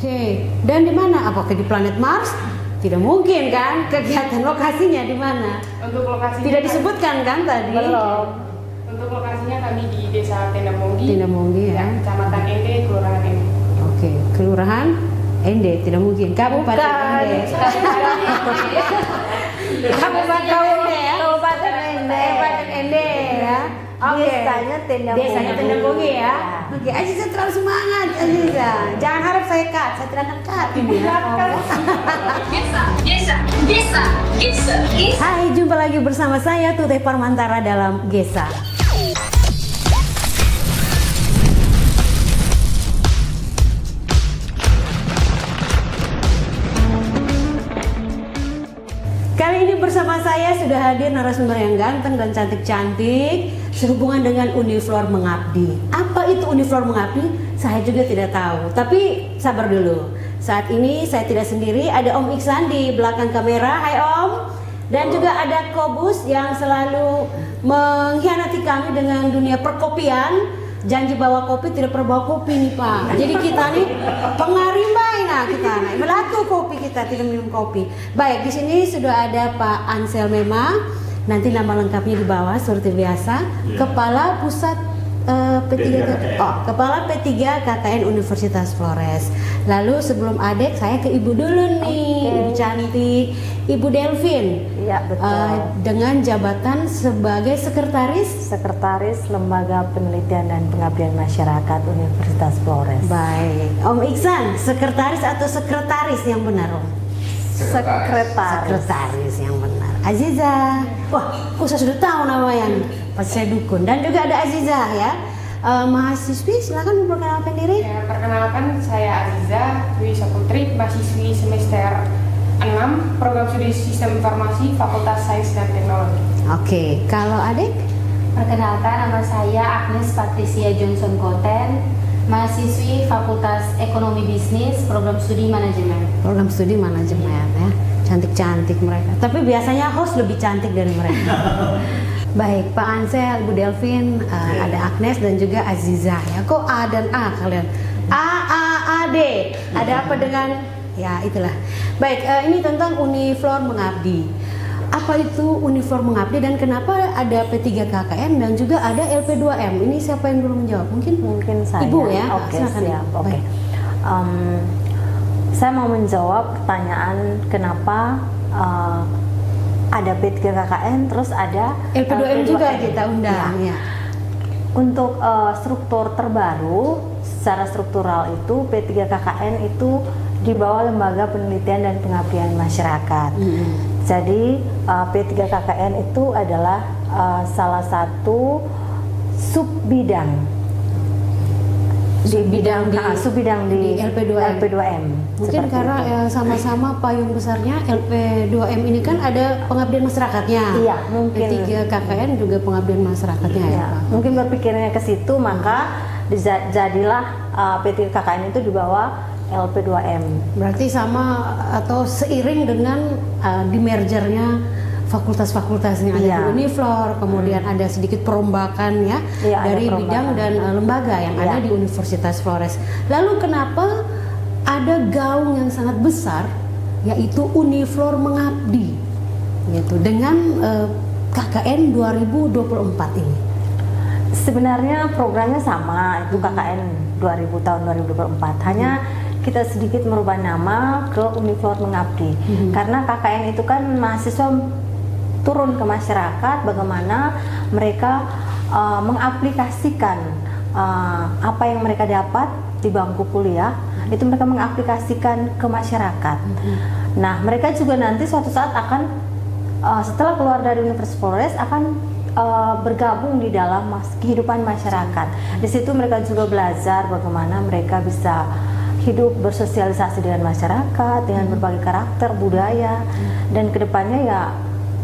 Oke. Dan di mana? Apakah di planet Mars? Tidak mungkin kan? Kegiatan lokasinya di mana? Untuk lokasinya Tidak disebutkan kan tadi? Belum. Untuk lokasinya kami di Desa Tendamonggi. Tendamonggi ya. Kecamatan Ende, Kelurahan Ende. Oke, Kelurahan Ende tidak mungkin. Kabupaten Ende. Kabupaten Ende ya. Kabupaten Ende. Kabupaten Ende ya. Oke. Desanya Tendamonggi. Desanya Tendamonggi ya. Oke, Aziza terlalu semangat Aziza. Jangan harap saya cut, saya tidak akan cut ini ya. Gesa. Hai, jumpa lagi bersama saya Tuteh Parmantara dalam Gesa. Kali ini bersama saya sudah hadir narasumber yang ganteng dan cantik-cantik sehubungan dengan Uniflor Mengabdi. Apa itu Uniflor Mengabdi? Saya juga tidak tahu, tapi sabar dulu. Saat ini saya tidak sendiri, ada Om Iksan di belakang kamera. Hai Om. Dan juga ada Kobus yang selalu mengkhianati kami dengan dunia perkopian. Janji bawa kopi, tidak pernah bawa kopi nih Pak. Jadi kita nih pengarimbai, nah kita nih melaku kopi, kita tidak minum kopi. Baik, di sini sudah ada Pak Ansel Mema. Nanti nama lengkapnya di bawah seperti biasa. Kepala Pusat P3 Kepala P3 KKN Universitas Flores. Lalu sebelum adek saya ke Ibu dulu nih, Ibu cantik, Ibu Delvin. Iya betul. Dengan jabatan sebagai Sekretaris Lembaga Penelitian dan Pengabdian Masyarakat Universitas Flores. Baik, Om Iksan, sekretaris atau sekretaris yang benar Om? Sekretaris yang benar. Aziza, wah, kok saya sudah tahu nama yang pasti saya dukun. Dan juga ada Aziza ya, mahasiswi. Silakan memperkenalkan diri. Ya, perkenalkan saya Aziza Dwi Saputri, mahasiswi semester 6 Program Studi Sistem Informasi Fakultas Sains dan Teknologi. Oke, kalau adik? Perkenalkan, nama saya Agnes Patricia Johnson Koten, mahasiswi Fakultas Ekonomi Bisnis, Program Studi Manajemen. Program Studi Manajemen ya, cantik-cantik mereka. Tapi biasanya host lebih cantik dari mereka. Baik, Pak Ansel, Ibu Delvin, ada Agnes dan juga Aziza ya. Kok A dan A kalian? A D. Ada apa dengan? Ya itulah. Baik, ini tentang Uniflor Mengabdi. Apa itu Uniflor Mengabdi dan kenapa ada P3 KKN dan juga ada LP2M? Ini siapa yang belum menjawab? Mungkin saya. Ibu ya. Oke, silakan. siap. Oke. Saya mau menjawab pertanyaan kenapa ada P3 KKN terus ada LP2M juga kita undang ya. Untuk struktur terbaru secara struktural itu P3 KKN itu di bawah Lembaga Penelitian dan Pengabdian Masyarakat. Jadi P3 KKN itu adalah salah satu subbidang subbidang di LP2M. Mungkin karena itu. Sama-sama payung besarnya LP2M ini kan ada pengabdian masyarakatnya. Iya, mungkin. P3 KKN juga pengabdian masyarakatnya ya. Mungkin berpikirnya ke situ, maka jadilah P3 KKN itu di bawah LP2M. Berarti sama atau seiring dengan di mergernya fakultas-fakultasnya ada di Uniflor, kemudian ada sedikit perombakan ya dari bidang dan lembaga yang ada di Universitas Flores. Lalu kenapa ada gaung yang sangat besar yaitu Uniflor Mengabdi gitu dengan KKN 2024 ini? Sebenarnya programnya sama, itu KKN 2000 tahun 2024. Hanya kita sedikit merubah nama ke Uniflor Mengabdi. Karena KKN itu kan mahasiswa turun ke masyarakat, bagaimana mereka mengaplikasikan apa yang mereka dapat di bangku kuliah, itu mereka mengaplikasikan ke masyarakat. Nah, mereka juga nanti suatu saat akan setelah keluar dari Universitas Flores akan bergabung di dalam kehidupan masyarakat. Di situ mereka juga belajar bagaimana mereka bisa hidup bersosialisasi dengan masyarakat, dengan berbagai karakter, budaya, dan kedepannya ya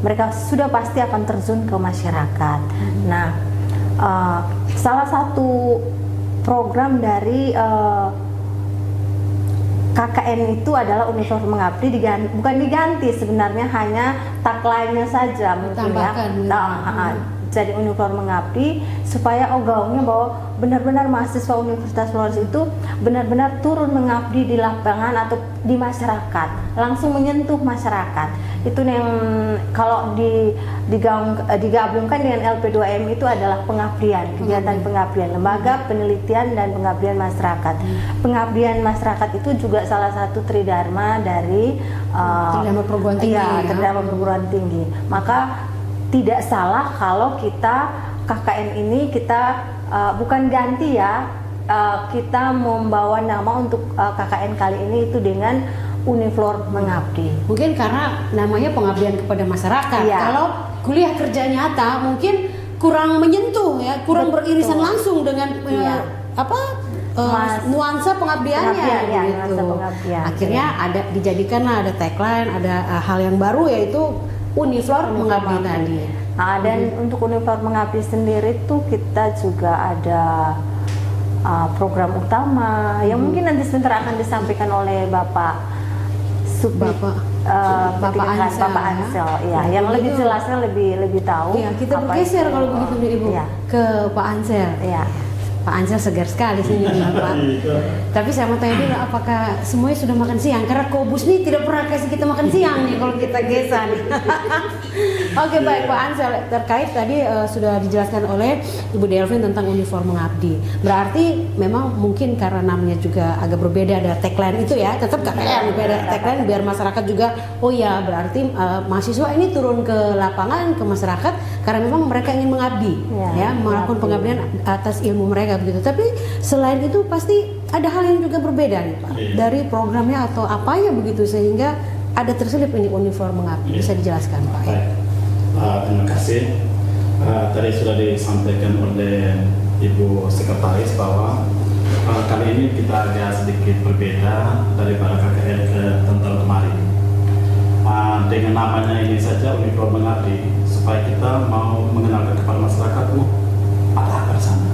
mereka sudah pasti akan terjun ke masyarakat. Nah, salah satu program dari KKN itu adalah Uniflor Mengabdi, bukan diganti sebenarnya, hanya tagline-nya saja mungkin ya. jadi Uniflor Mengabdi supaya gaungnya bahwa benar-benar mahasiswa Universitas Flores itu benar-benar turun mengabdi di lapangan atau di masyarakat, langsung menyentuh masyarakat. Itu yang kalau digabungkan dengan LP2M itu adalah pengabdian, kegiatan pengabdian, lembaga penelitian dan pengabdian masyarakat. Pengabdian masyarakat itu juga salah satu tridharma dari Tridharma perguruan tinggi, ya. tridharma perguruan tinggi. Maka tidak salah kalau kita KKN ini kita bukan ganti ya, kita membawa nama untuk KKN kali ini itu dengan Uniflor Mengabdi. Mungkin karena namanya pengabdian kepada masyarakat. Iya. Kalau kuliah kerja nyata mungkin kurang menyentuh ya, kurang Betul. beririsan langsung dengan Iya. nuansa pengabdiannya Pengabdian, ya, gitu. nuansa pengabdian. Akhirnya dijadikanlah ada tagline, ada hal yang baru yaitu Uniflor Mengabdi tadi. Nah, dan untuk Uniflor Mengabdi sendiri tuh kita juga ada program utama yang mungkin nanti sebentar akan disampaikan oleh Bapak Bapak Ansel, Bapak Ansel, ya, Nah, yang lebih itu. jelasnya lebih tahu. Iya, kita apa bergeser itu. kalau begitu nih Ibu Iya. ke Pak Ansel. Iya. Pak Ansel segar sekali sini Pak. Tapi saya mau tanya dulu, apakah semuanya sudah makan siang? Karena Kobus nih tidak pernah kasih kita makan siang nih kalau kita gesan. Oke, baik Pak Ansel, terkait tadi sudah dijelaskan oleh Ibu Delvin tentang Uniflor Mengabdi. Berarti memang mungkin karena namanya juga agak berbeda, ada tagline itu ya, tetap KKN beda tagline biar masyarakat juga oh ya berarti mahasiswa ini turun ke lapangan ke masyarakat karena memang mereka ingin mengabdi ya melakukan pengabdian atas ilmu mereka begitu. Tapi selain itu pasti ada hal yang juga berbeda nih Pak dari programnya atau apanya begitu sehingga ada terselip ini Uniflor Mengabdi. Bisa dijelaskan Pak? Baik. Terima kasih. Tadi sudah disampaikan oleh Ibu Sekretaris bahwa kali ini kita agak sedikit berbeda daripada KKN ke tahun kemarin. Dengan namanya ini saja Uniflor Mengabdi supaya kita mau mengenalkan kepada masyarakat ada apa di sana.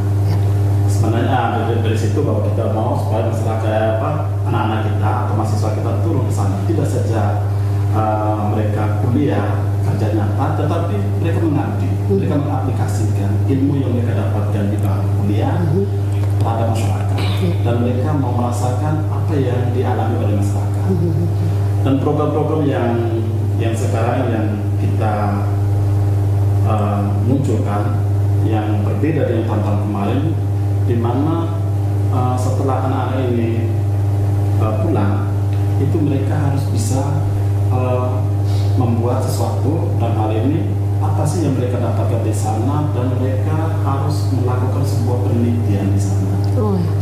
Sebenarnya dari situ bahwa kita mau supaya masyarakat anak-anak kita atau mahasiswa kita turun ke sana, tidak saja mereka kuliah kerja nyata, tetapi mereka mengabdi, mereka mengaplikasikan ilmu yang mereka dapatkan di bangku kuliah terhadap masyarakat, dan mereka mau merasakan apa yang dialami oleh masyarakat. Dan program-program yang sekarang yang kita munculkan yang berbeda dengan tahun-tahun kemarin, di mana setelah anak-anak ini pulang, itu mereka harus bisa membuat sesuatu, dan hal ini apa sih yang mereka dapatkan di sana, dan mereka harus melakukan sebuah penelitian di sana.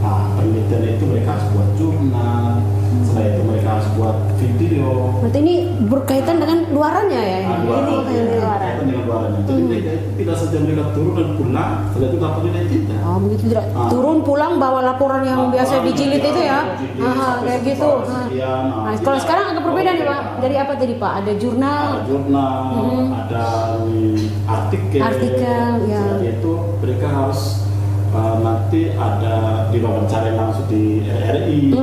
Nah, penelitian itu mereka harus buat jurnal, setelah itu mereka harus buat video. Berarti ini berkaitan dengan luarannya ya? Berkaitan dengan luarannya. Jadi mereka itu tidak saja mereka turun dan pulang, setelah itu dapat nilai tidak. Oh begitu, tidak turun pulang bawa laporan yang biasa dijilid itu ya? Kayak gitu. Nah, kalau sekarang agak berbeda nih Pak. Dari apa tadi Pak? Ada jurnal? Ada jurnal, ada artikel, ya. Jadi itu mereka harus nanti ada diwawancara langsung di RRI.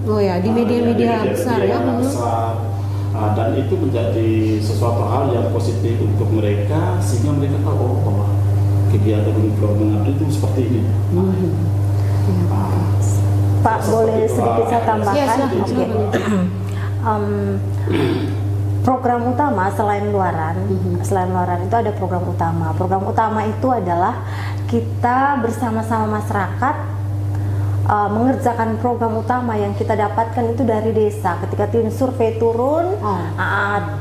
Oh ya, di media-media besar ya. Besar. Dan itu menjadi sesuatu hal yang positif untuk mereka, sehingga mereka tahu bahwa kegiatan Uniflor Mengabdi itu seperti ini. Pak, boleh sedikit saya tambahkan? Ya, silakan. Program utama selain luaran itu ada program utama. Program utama itu adalah kita bersama-sama masyarakat mengerjakan program utama yang kita dapatkan itu dari desa. Ketika tim survei turun,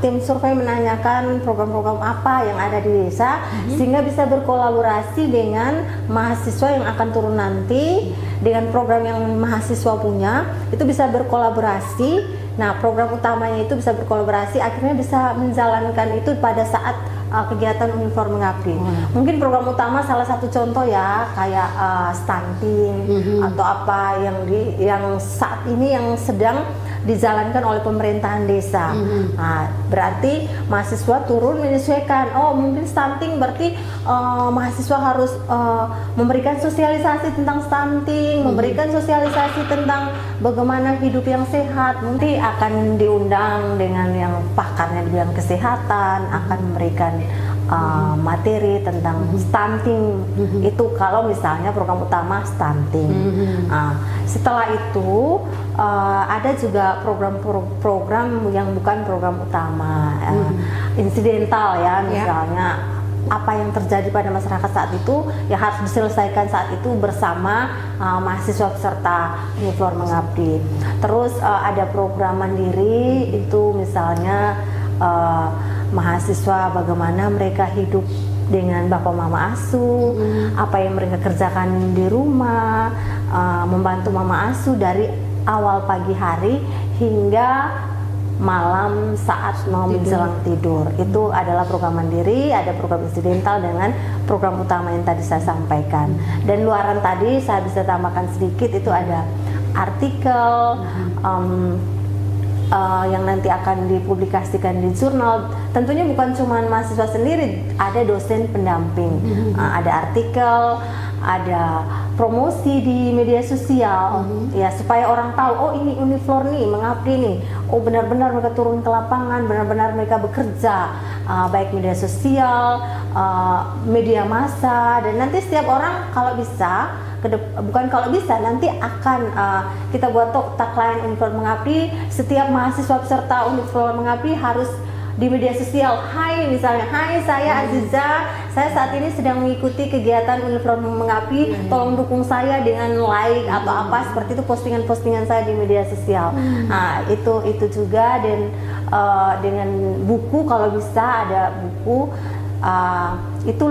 tim survei menanyakan program-program apa yang ada di desa, sehingga bisa berkolaborasi dengan mahasiswa yang akan turun nanti dengan program yang mahasiswa punya, itu bisa berkolaborasi. Nah, program utamanya itu bisa berkolaborasi, akhirnya bisa menjalankan itu pada saat kegiatan Uniflor Mengabdi. Mungkin program utama salah satu contoh ya, kayak stunting atau apa yang saat ini yang sedang dijalankan oleh pemerintahan desa. Nah, berarti mahasiswa turun menyesuaikan. Oh, mungkin stunting berarti mahasiswa harus memberikan sosialisasi tentang stunting, memberikan sosialisasi tentang bagaimana hidup yang sehat. Nanti akan diundang dengan yang pakarnya di bidang kesehatan, akan memberikan materi tentang stunting. Itu kalau misalnya program utama stunting. Setelah itu ada juga program-program yang bukan program utama, insidental ya, misalnya apa yang terjadi pada masyarakat saat itu ya harus diselesaikan saat itu bersama mahasiswa peserta Uniflor Mengabdi. Terus ada program mandiri, itu misalnya mahasiswa bagaimana mereka hidup dengan bapak mama asuh, apa yang mereka kerjakan di rumah, membantu mama asuh dari awal pagi hari hingga malam saat mau menjelang tidur. Itu adalah program mandiri, ada program insidental dengan program utama yang tadi saya sampaikan. Dan luaran tadi saya bisa tambahkan sedikit, itu ada artikel yang nanti akan dipublikasikan di jurnal. Tentunya bukan cuma mahasiswa sendiri, ada dosen pendamping, ada artikel, ada promosi di media sosial, ya supaya orang tahu, oh ini Uniflor nih mengabdi nih, oh benar-benar mereka turun ke lapangan, benar-benar mereka bekerja, baik media sosial, media massa, dan nanti setiap orang kalau bisa, bukan kalau bisa, nanti akan kita buat tagline Uniflor Mengabdi. Setiap mahasiswa peserta Uniflor Mengabdi harus di media sosial, hai misalnya, hai saya Aziza, saya saat ini sedang mengikuti kegiatan Uniflor Mengabdi, tolong dukung saya dengan like atau apa seperti itu, postingan-postingan saya di media sosial. Nah itu juga, dan dengan buku kalau bisa ada buku, itu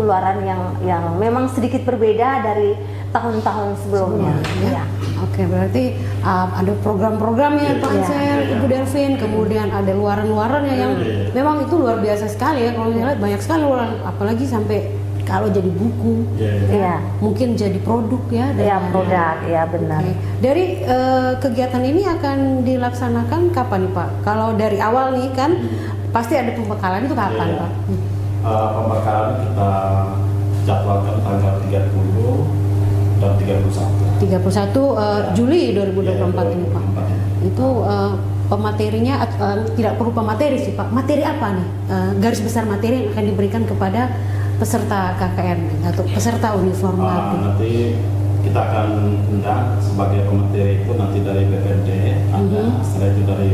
luaran yang memang sedikit berbeda dari tahun-tahun sebelumnya. Ya. Oke, berarti ada program-programnya Pak Ansel, Ibu Delvin, kemudian ada luaran-luarannya yang memang itu luar biasa sekali ya. Kalau saya lihat banyak sekali luaran, apalagi sampai kalau jadi buku, mungkin jadi produk ya. Produk, ya benar. Okay. Dari kegiatan ini akan dilaksanakan kapan nih Pak? Kalau dari awal nih kan pasti ada pembekalan, itu kapan Pak? Pembekalan kita jadwalkan tanggal 30 dan 31 Juli 2024 ini Pak. Itu pematerinya tidak perlu pemateri sih Pak. Materi apa nih? Garis besar materi yang akan diberikan kepada peserta KKN atau peserta Uniflor Mengabdi. Nanti kita akan undang sebagai pemateri itu nanti dari BPD, ada setelah itu dari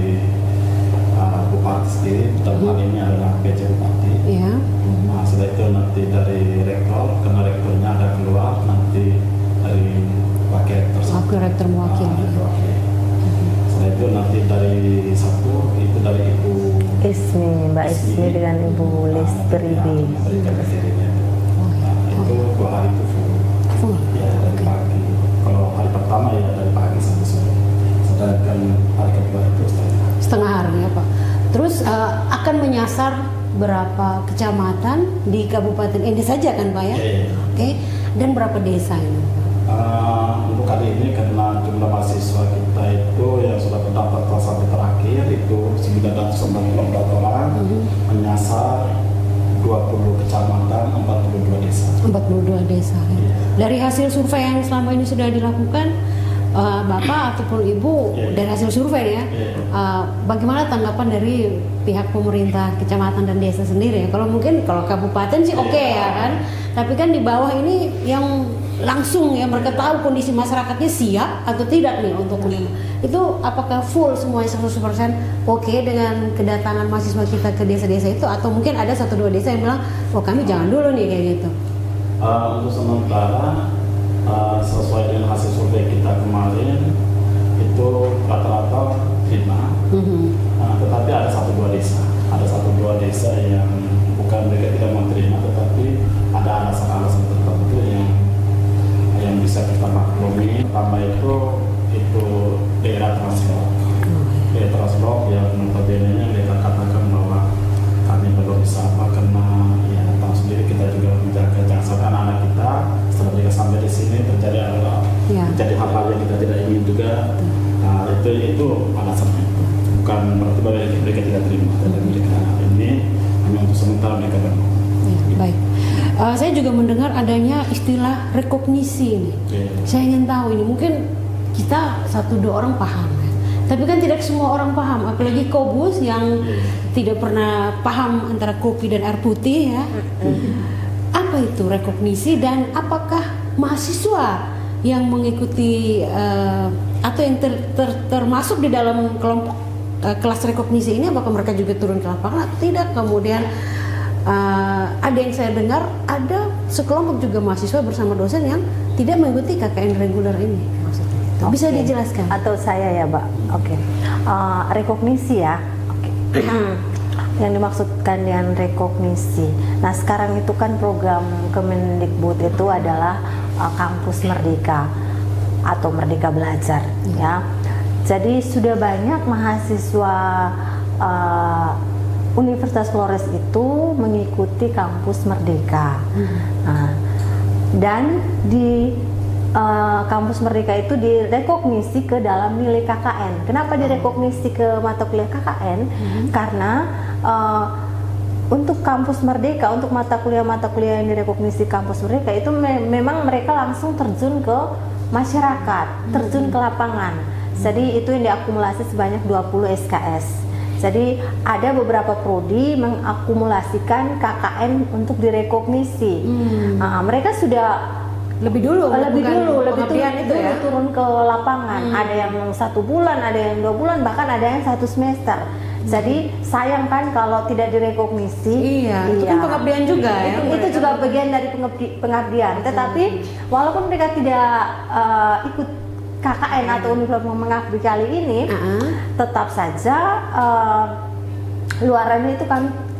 Bupati sendiri, dalam hal ini adalah PJ Bupati. Setelah itu nanti dari rektor, karena rektornya ada keluar, nanti dari wakil rektor mewakili. Setelah itu nanti dari satu itu dari Ibu Mbak Ismi dengan Ibu Lis Beribi. Itu 2 hari itu full. Ya, dari pagi. Kalau hari pertama ya dari pagi sampai sore. Sedangkan hari kedua itu setengah hari ya Pak. Terus akan menyasar berapa kecamatan di kabupaten ini saja kan Pak ya? Oke. Dan berapa desa ini? Untuk kali ini karena jumlah mahasiswa kita itu yang sudah terdaftar sampai terakhir itu 994 orang, menyasar 20 kecamatan, 42 desa. 42 desa. Ya. Dari hasil survei yang selama ini sudah dilakukan, Bapak ataupun Ibu dari hasil survei ya, bagaimana tanggapan dari pihak pemerintah kecamatan dan desa sendiri ya? Kalau mungkin kalau kabupaten sih oke ya kan, tapi kan di bawah ini yang langsung ya mereka tahu kondisi masyarakatnya siap atau tidak nih untuk menerima. Itu apakah full semuanya 100% oke dengan kedatangan mahasiswa kita ke desa-desa itu, atau mungkin ada 1-2 desa yang bilang, oh kami jangan dulu nih kayak gitu? Untuk sementara sesuai dengan hasil survei kita kemarin itu rata-rata 5. Tetapi ada 1-2 desa yang bukan mereka tidak menerima, tetapi ada alasan-alasan tertentu yang bisa kita maklumi. Pertama itu daerah Translok yang notabene mereka katakan bahwa kami belum bisa karena ya tahu sendiri kita juga menjaga jangan sampai anak-anak kita setelah mereka sampai di sini terjadi hal-hal yang kita tidak ingin juga. Itu alasannya, bukan berarti bahwa mereka tidak terima, tapi mereka ini hanya untuk sementara mereka bermau. Baik. Saya juga mendengar adanya istilah rekognisi ini. Saya ingin tahu ini, mungkin kita 1-2 orang paham ya. Tapi kan tidak semua orang paham, apalagi Kobus yang tidak pernah paham antara kopi dan air putih ya. Apa itu rekognisi dan apakah mahasiswa yang mengikuti atau yang termasuk di dalam kelompok kelas rekognisi ini, apakah mereka juga turun ke lapangan atau tidak? Kemudian ada yang saya dengar ada sekelompok juga mahasiswa bersama dosen yang tidak mengikuti KKN reguler ini, maksudnya itu. Bisa Oke. dijelaskan? Atau saya ya, Mbak. Oke. Rekognisi ya. Oke. Yang dimaksudkan dengan rekognisi. Nah, sekarang itu kan program Kemendikbud itu adalah Kampus Merdeka atau Merdeka Belajar ya. Jadi sudah banyak mahasiswa Universitas Flores itu mengikuti Kampus Merdeka. Nah, dan di Kampus Merdeka itu direkognisi ke dalam nilai KKN. Kenapa direkognisi ke mata kuliah KKN? Karena untuk Kampus Merdeka, untuk mata kuliah yang direkognisi Kampus Merdeka itu memang mereka langsung terjun ke masyarakat, terjun ke lapangan. Jadi itu yang diakumulasi sebanyak 20 SKS. Jadi ada beberapa prodi mengakumulasikan KKN untuk direkognisi. Mereka sudah Lebih dulu turun ke lapangan. Ada yang 1 bulan, ada yang 2 bulan, bahkan ada yang 1 semester. Jadi sayang kan kalau tidak direkognisi. Itu kan pengabdian juga ya. Itu juga bagian dari pengabdian. Tetapi walaupun mereka tidak ikut KKN atau Universitas Mengabdi kali ini, tetap saja luarannya itu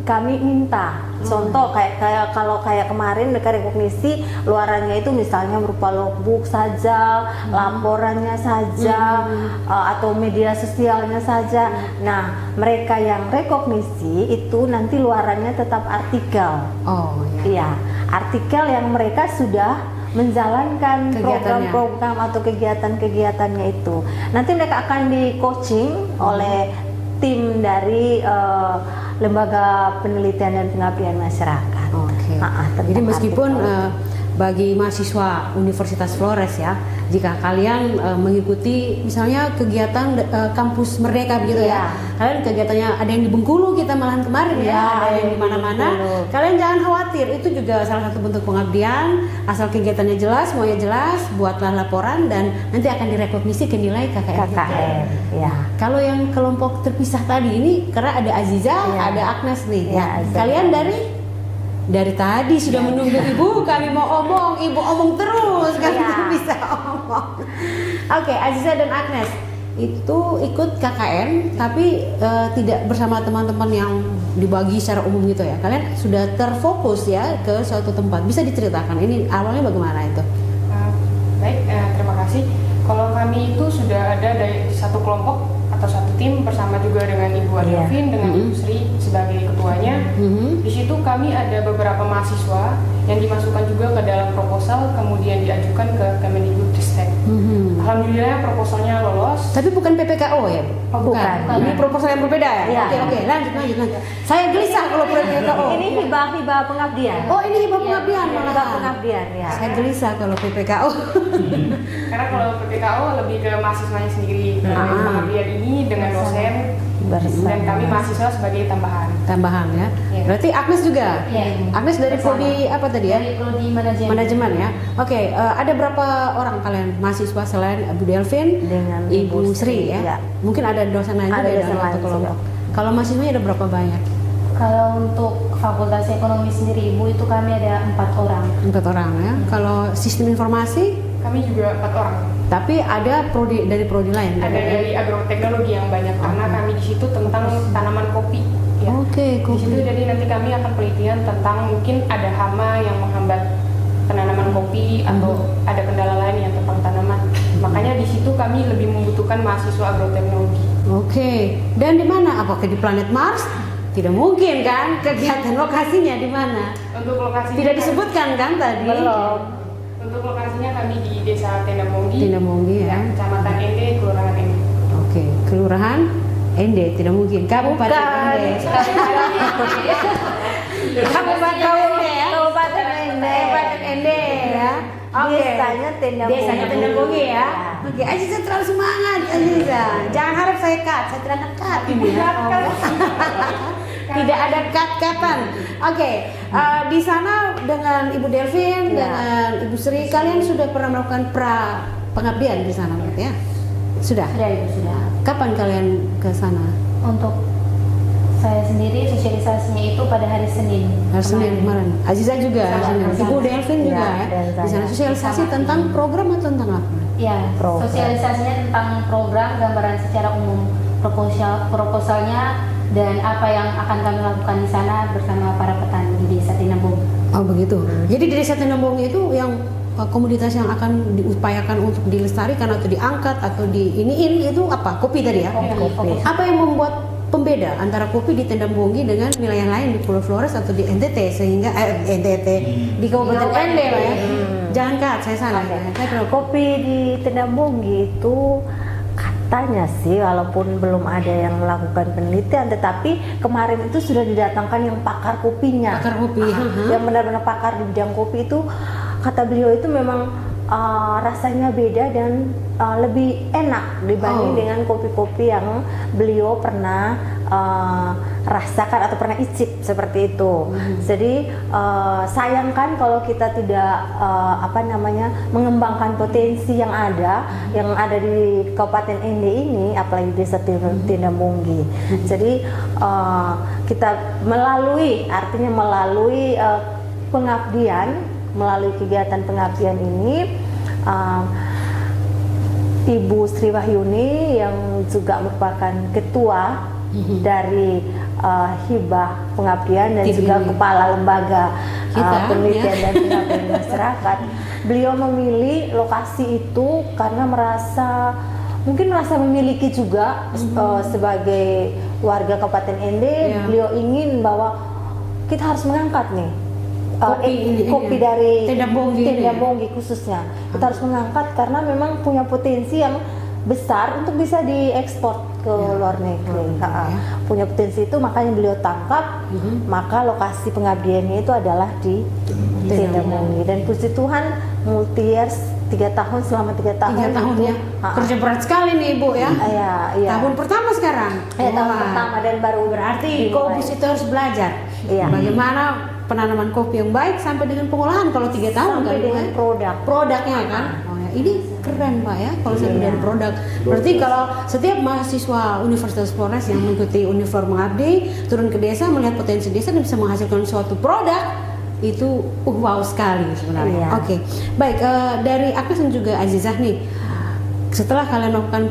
kami minta. Contoh kayak kemarin mereka rekognisi luarannya itu misalnya berupa logbook saja, laporannya saja, atau media sosialnya saja. Nah, mereka yang rekognisi itu nanti luarannya tetap artikel. Iya, artikel yang mereka sudah menjalankan program-program atau kegiatan-kegiatannya itu. Nanti mereka akan di coaching oleh tim dari Lembaga Penelitian dan Pengabdian Masyarakat. Jadi meskipun bagi mahasiswa Universitas Flores ya, jika kalian mengikuti misalnya kegiatan Kampus Merdeka begitu ya, kalian kegiatannya ada yang di Bengkulu kita malahan kemarin ada yang di mana-mana, kalian jangan khawatir, itu juga salah satu bentuk pengabdian, asal kegiatannya jelas, semuanya jelas, buatlah laporan dan nanti akan direkognisi ke nilai KKN. Kalau yang kelompok terpisah tadi ini karena ada Aziza, ada Agnes nih. Kalian dari tadi sudah menunggu ibu, kami mau omong, ibu omong terus, kami tidak bisa omong. Oke, Aziza dan Agnes itu ikut KKN, tapi tidak bersama teman-teman yang dibagi secara umum gitu ya. Kalian sudah terfokus ya ke suatu tempat. Bisa diceritakan ini awalnya bagaimana itu? Baik, terima kasih. Kalau kami itu sudah ada dari satu kelompok atau satu tim bersama juga dengan Ibu Adovin dengan Ibu Sri sebagai ketuanya. Di situ kami ada beberapa mahasiswa yang dimasukkan juga ke dalam proposal kemudian diajukan ke Kemendikbudristek. Alhamdulillah proposalnya lolos. Tapi bukan PPKO ya? Bukan. Ini proposal yang berbeda ya? Oke, lanjut. Saya gelisah kalau PPKO. Ini hibah pengabdian. Oh, ini hibah pengabdian malah. Hibah pengabdian ya. Saya gelisah kalau PPKO. Karena kalau PPKO lebih ke mahasiswanya sendiri. Pengabdian ini dengan dosen dan kami mahasiswa sebagai tambahan Ya. Berarti Agnes juga? Agnes dari prodi apa tadi ya? Dari prodi Manajemen ya. Oke, ada berapa orang kalian mahasiswa selain Bu Delvin dengan Ibu Sri ya? Mungkin ada dosen lain juga dalam satu kelompok. Kalau mahasiswanya ada berapa banyak? Kalau untuk Fakultas Ekonomi sendiri Ibu itu kami ada 4 orang. 4 orang ya. Kalau sistem informasi? kami juga 4 orang. Tapi ada dari prodi lain? Ada dari agroteknologi yang banyak karena kami di situ tentang tanaman kopi. Ya. Oke, Di situ jadi nanti kami akan penelitian tentang mungkin ada hama yang menghambat penanaman kopi atau ada kendala lain yang tentang tanaman. Makanya di situ kami lebih membutuhkan mahasiswa agroteknologi. Oke, dan di mana? Apakah di planet Mars? Tidak mungkin kan? Kegiatan lokasinya di mana? Untuk lokasinya Tidak disebutkan kan tadi? Belum. Untuk lokasinya kami di Desa Tenda Monggi. Tenda Monggi ya. Kecamatan Ende, Kelurahan Ende. Oke, Kelurahan Ende tidak mungkin. Kabupaten Ende. Kabupaten Ende ya. Kabupaten Ende. Kabupaten Ende ya. Desanya Tenda Monggi. Desanya Tenda Monggi ya. Oke, Aziza terlalu semangat Aziza. Jangan harap saya cut, saya tidak akan cut ini ya. Tidak ada cut-cutan. Oke, di sana dengan Ibu Delvin, dengan Ibu Sri, kalian sudah pernah melakukan pengabdian di sana berarti ya? Sudah? Sudah Ibu, sudah. Kapan kalian ke sana? Untuk saya sendiri sosialisasinya itu pada hari Senin. Hari Senin kemarin. Aziza juga, Sama, Senin. sama. Ibu Delvin juga Ya, ya. dan Di sana saya. sosialisasi Sama. tentang program atau tentang apa? Ya, Program. sosialisasinya tentang program, gambaran secara umum, proposalnya, dan apa yang akan kami lakukan di sana bersama para petani di Desa Tinambung. Oh begitu. Jadi di Desa Tinambung itu yang komoditas yang akan diupayakan untuk dilestarikan atau diangkat atau diiniin itu apa? Kopi tadi ya? Kopi. Apa yang membuat pembeda antara kopi di Tendambongi dengan wilayah lain di Pulau Flores atau di NTT sehingga NTT di Kabupaten Ende Pak ya? Jangan Kak, saya salah ya. Saya kenal Kopi di Tendambongi itu katanya sih, walaupun belum ada yang melakukan penelitian, tetapi kemarin itu sudah didatangkan yang pakar kopinya. Pakar kopi, Yang benar-benar pakar di bidang kopi itu, kata beliau itu memang rasanya beda dan lebih enak dibanding dengan kopi-kopi yang beliau pernah rasakan atau pernah icip seperti itu. Jadi sayangkan kalau kita tidak mengembangkan potensi yang ada di Kabupaten Ende ini, apalagi Desa Tindambonggi. Jadi kita melalui pengabdian, melalui kegiatan pengabdian ini, Ibu Sri Wahyuni yang juga merupakan ketua dari hibah pengabdian dan juga kepala lembaga Kita, penelitian ya. dan pengabdian masyarakat, beliau memilih lokasi itu karena mungkin merasa memiliki juga sebagai warga Kabupaten Ende, Ya. beliau ingin bahwa kita harus mengangkat nih kopi ini, dari Tendambonggi khususnya. Kita harus mengangkat karena memang punya potensi yang besar untuk bisa diekspor ke luar negeri. Punya potensi itu, makanya beliau tangkap. Maka lokasi pengabdiannya itu adalah di Tendambonggi. Dan puji Tuhan, multi years 3 tahun, selama 3 tahun. 3 tahun ya. Kerja berat sekali nih Ibu ya. Iya. Tahun pertama sekarang. Tahun Wah. pertama dan baru Berarti dimulai. Kobus itu harus belajar. Iya. Bagaimana penanaman kopi yang baik sampai dengan pengolahan kalau 3 tahun sampai kan dengan Bu, ya? Produknya kan. Oh ya, ini keren Pak ya kalau sampai dengan produk. Berarti kalau setiap mahasiswa Universitas Flores yang mengikuti Uniflor Mengabdi turun ke desa melihat potensi desa dan bisa menghasilkan suatu produk, itu wow sekali sebenarnya. Iya. Oke. Baik, dari Agnes dan juga Azizah nih. Setelah kalian melakukan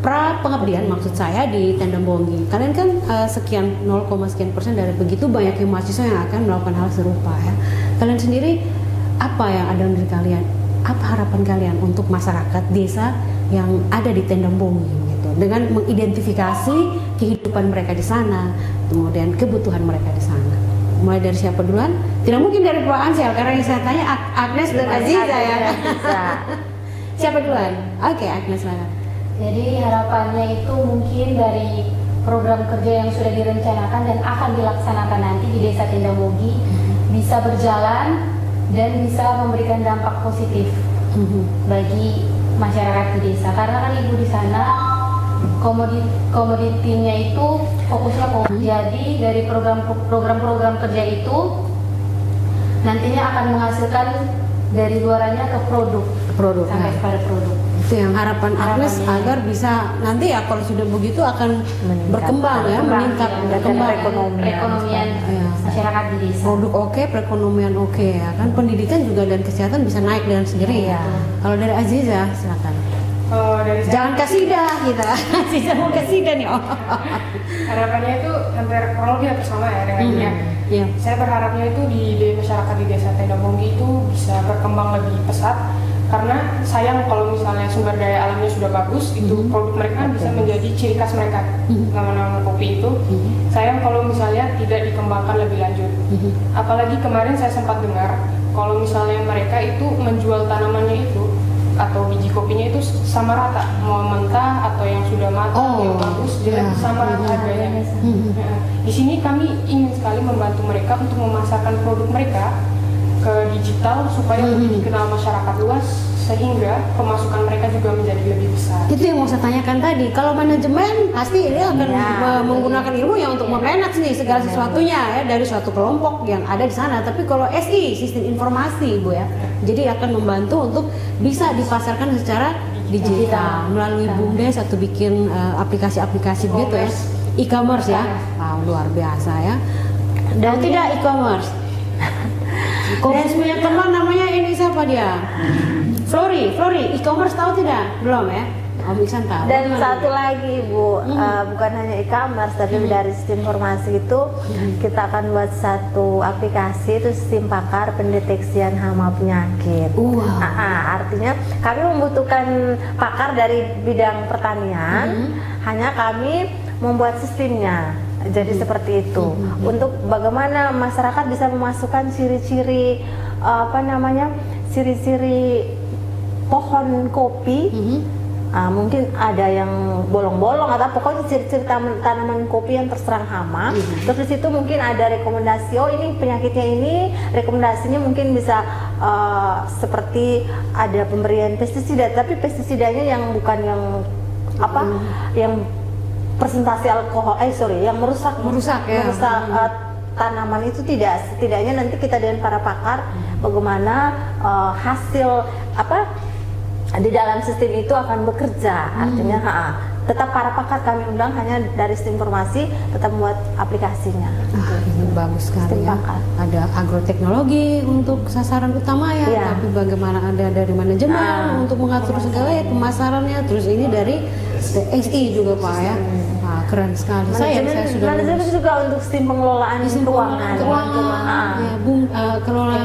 pra pengabdian maksud saya di Tendambonggi, kalian kan sekian 0,sekian% dari begitu banyaknya mahasiswa yang akan melakukan hal serupa ya. Kalian sendiri apa yang ada dari kalian? Apa harapan kalian untuk masyarakat desa yang ada di Tendambonggi gitu, dengan mengidentifikasi kehidupan mereka di sana, kemudian kebutuhan mereka di sana? Mulai dari siapa duluan? Tidak mungkin dari Pak Ansel karena yang saya tanya Agnes dan Aziza ya. Siapa duluan? Oke, Agnes silakan. Jadi harapannya itu mungkin dari program kerja yang sudah direncanakan dan akan dilaksanakan nanti di Desa Tindambonggi bisa berjalan dan bisa memberikan dampak positif bagi masyarakat di desa. Karena kan Ibu di sana komoditinya itu fokusnya kopi. Jadi dari program-program kerja itu nantinya akan menghasilkan dari luarannya ke produk sampai pada produk. Itu yang harapan Agnes Harapannya. agar bisa nanti ya kalau sudah begitu akan berkembang ya, meningkat, berkembang. Perekonomian Iya. masyarakat di desa. Produk oke, perekonomian oke ya kan, pendidikan juga dan kesehatan bisa naik dengan sendiri ya. Kalau dari Aziza silakan. Dari saya, Jangan kasidah kita. Aziza mau kasidah nih. Oh. harapannya itu hampir kurang lebih hampir sama ya dengan dia. Iya. Saya berharapnya itu di masyarakat di Desa Tindambonggi itu bisa berkembang lebih pesat, karena sayang kalau misalnya sumber daya alamnya sudah bagus, itu produk mereka bisa menjadi ciri khas mereka, nama-nama kopi itu. Sayang kalau misalnya tidak dikembangkan lebih lanjut. Apalagi kemarin saya sempat dengar kalau misalnya mereka itu menjual tanamannya itu atau biji kopinya itu sama rata, mau mentah atau yang sudah matang, yang bagus, jelek sama rata harganya. Nah, di sini kami ingin sekali membantu mereka untuk memasarkan produk mereka ke digital supaya lebih dikenal masyarakat luas, sehingga pemasukan mereka juga menjadi lebih besar. Itu yang mau saya tanyakan tadi. Kalau manajemen pasti dia akan menggunakan ilmu yang untuk memanage nih segala sesuatunya ya dari suatu kelompok yang ada di sana. Tapi kalau SI, sistem informasi Bu ya, jadi akan membantu untuk bisa dipasarkan secara digital melalui BUMDes atau bikin aplikasi-aplikasi gitu ya, e-commerce ya. Wow, luar biasa ya. Dan tidak e-commerce. Komis punya teman namanya ini siapa dia? Flori, e-commerce tahu tidak? Belum ya? Om Iksan tahu. Dan satu lagi Bu, bukan hanya e-commerce tapi dari sistem informasi itu kita akan buat satu aplikasi itu sistem pakar pendeteksian hama penyakit. Artinya kami membutuhkan pakar dari bidang pertanian, hanya kami membuat sistemnya. Jadi seperti itu. Untuk bagaimana masyarakat bisa memasukkan ciri-ciri ciri-ciri pohon kopi. Mungkin ada yang bolong-bolong atau pokoknya ciri-ciri tanaman kopi yang terserang hama. Terus di situ mungkin ada rekomendasi, oh ini penyakitnya ini, rekomendasinya mungkin bisa seperti ada pemberian pestisida, tapi pestisidanya yang bukan yang yang presentasi alkohol, yang merusak tanaman itu tidak. Setidaknya nanti kita dengan para pakar bagaimana hasil di dalam sistem itu akan bekerja. Artinya tetap para pakar kami undang, hanya dari sistem informasi tetap membuat aplikasinya. Ini bagus sekali ya. Ada agroteknologi untuk sasaran utama ya, tapi bagaimana ada dari manajemen untuk mengatur segala ya, pemasarannya, terus ini dari SI juga Pak ya. Keren sekali. Manajemen juga untuk sistem pengelolaan keuangan. Kelola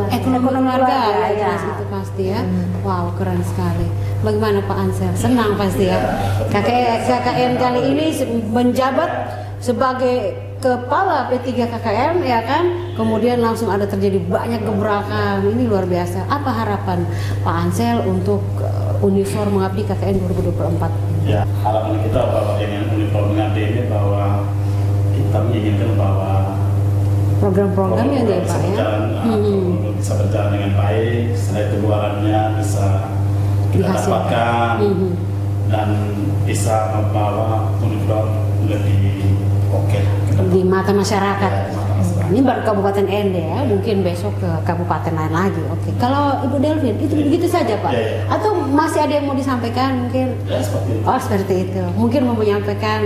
ekonomi keluarga ya, jelas itu pasti ya. Wow, keren sekali. Bagaimana Pak Ansel? Senang pasti ya. KKN kali ini menjabat sebagai kepala P3 KKN ya kan, kemudian langsung ada terjadi banyak gebrakan, ini luar biasa. Apa harapan Pak Ansel untuk uniform mengabdi KKN 2024? Ya, harapan kita bahwa dengan uniform mengabdi ini bahwa kita menginginkan bahwa program-program yang dia Pak ya bisa berjalan dengan baik, setelah itu luarannya bisa kita dapatkan dan bisa membawa uniform lebih oke di mata masyarakat. Ini baru Kabupaten Ende ya, mungkin besok ke kabupaten lain lagi. Oke. Kalau Ibu Delvin itu begitu saja Pak? Atau masih ada yang mau disampaikan mungkin? Ya, seperti itu. Oh seperti itu. Mungkin mau menyampaikan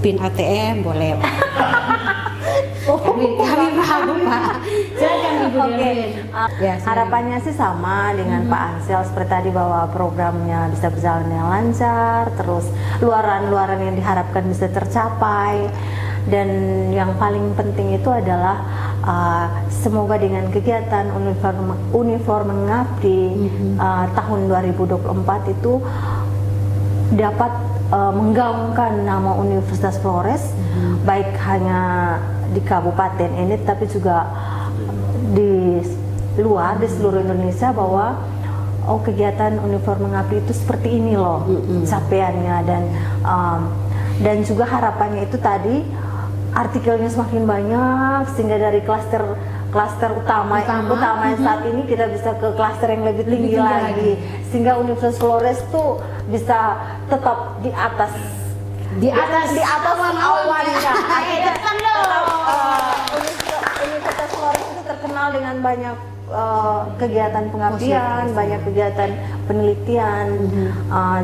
PIN ATM boleh. kami paham Pak. Silakan Ibu Delvin. Harapannya sih sama dengan Pak Ansel seperti tadi, bahwa programnya bisa berjalan dengan lancar, terus luaran-luaran yang diharapkan bisa tercapai. Dan yang paling penting itu adalah semoga dengan kegiatan uniform mengabdi tahun 2024 itu dapat menggaungkan nama Universitas Flores, baik hanya di Kabupaten ini tapi juga di luar, di seluruh Indonesia, bahwa kegiatan uniform mengabdi itu seperti ini loh capaiannya. Dan juga harapannya itu tadi artikelnya semakin banyak, sehingga dari klaster utama yang saat ini kita bisa ke klaster yang lebih tinggi lagi, sehingga Universitas Flores tuh bisa tetap di atas awannya. Universitas Flores itu terkenal dengan banyak kegiatan pengabdian, banyak kegiatan penelitian.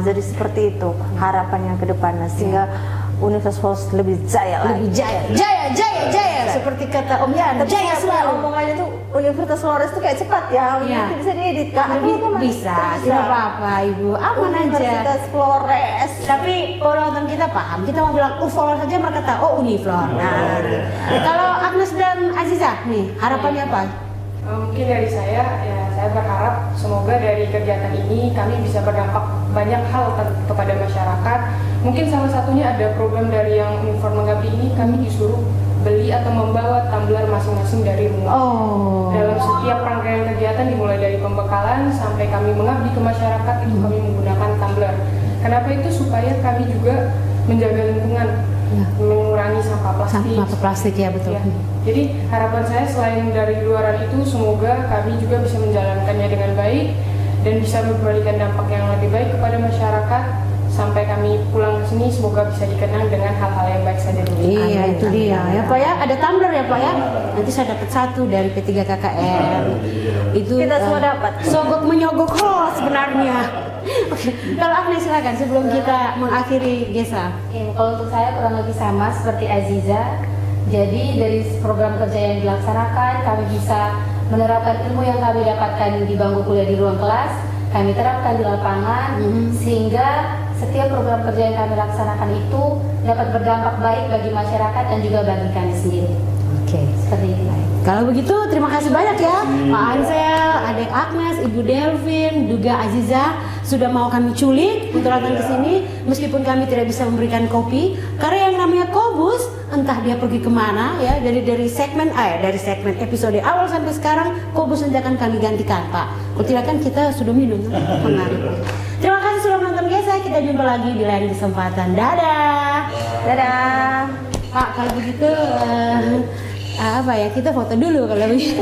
Jadi seperti itu harapannya ke depannya, sehingga Universitas Flores lebih jaya lagi. Jaya. Seperti kata Om Yan, jaya selalu. Omongannya tuh Universitas Flores tuh kayak cepat ya. Mungkin bisa diedit Kak. Bisa. Tidak apa-apa Ibu, aman aja. Universitas Flores. Tapi penonton kita paham, kita mau bilang Flores saja mereka tahu Uniflor. Nah, kalau Agnes dan Aziza nih, harapannya apa? Mungkin dari saya berharap semoga dari kegiatan ini kami bisa berdampak banyak hal kepada masyarakat. Mungkin salah satunya ada program dari yang uniform mengabdi ini, kami disuruh beli atau membawa tumbler masing-masing dari rumah. Dalam setiap rangkaian kegiatan dimulai dari pembekalan sampai kami mengabdi ke masyarakat itu kami menggunakan tumbler. Kenapa itu? Supaya kami juga menjaga lingkungan, mengurangi sampah plastik. Sampah plastik ya, betul. Ya. Jadi harapan saya selain dari luaran itu, semoga kami juga bisa menjalankannya dengan baik dan bisa memberikan dampak yang lebih baik kepada masyarakat. Sampai kami pulang ke sini semoga bisa dikenang dengan hal-hal yang baik saja dulu. Iya, itu dia ya Pak ya. Ada tumbler ya Pak ya. Nanti saya dapat satu dari P3 KKN. Itu Kita semua dapat. Sogok menyogok sebenarnya. Oke, kalau Agnes silakan sebelum kita mengakhiri Gesa. Kalau untuk saya kurang lebih sama seperti Aziza. Jadi dari program kerja yang dilaksanakan kami bisa menerapkan ilmu yang kami dapatkan di bangku kuliah di ruang kelas, kami terapkan di lapangan sehingga setiap program kerja yang kami laksanakan itu dapat berdampak baik bagi masyarakat dan juga bagi kami sendiri. Oke. Seperti itu. Kalau begitu terima kasih banyak ya Pak Ansel, Adik Agnes, Ibu Delvin, juga Aziza sudah mau kami culik untuk datang ke sini meskipun kami tidak bisa memberikan kopi karena yang namanya Kobus entah dia pergi kemana ya dari segmen episode awal sampai sekarang Kobus nanti akan kami gantikan Pak. Kalau tidak kan kita sudah minum pengaruh. Terima kasih sudah menonton Gesa, kita jumpa lagi di lain kesempatan. Dadah. Dadah. Pak kalau begitu apa ya kita foto dulu kalau begitu.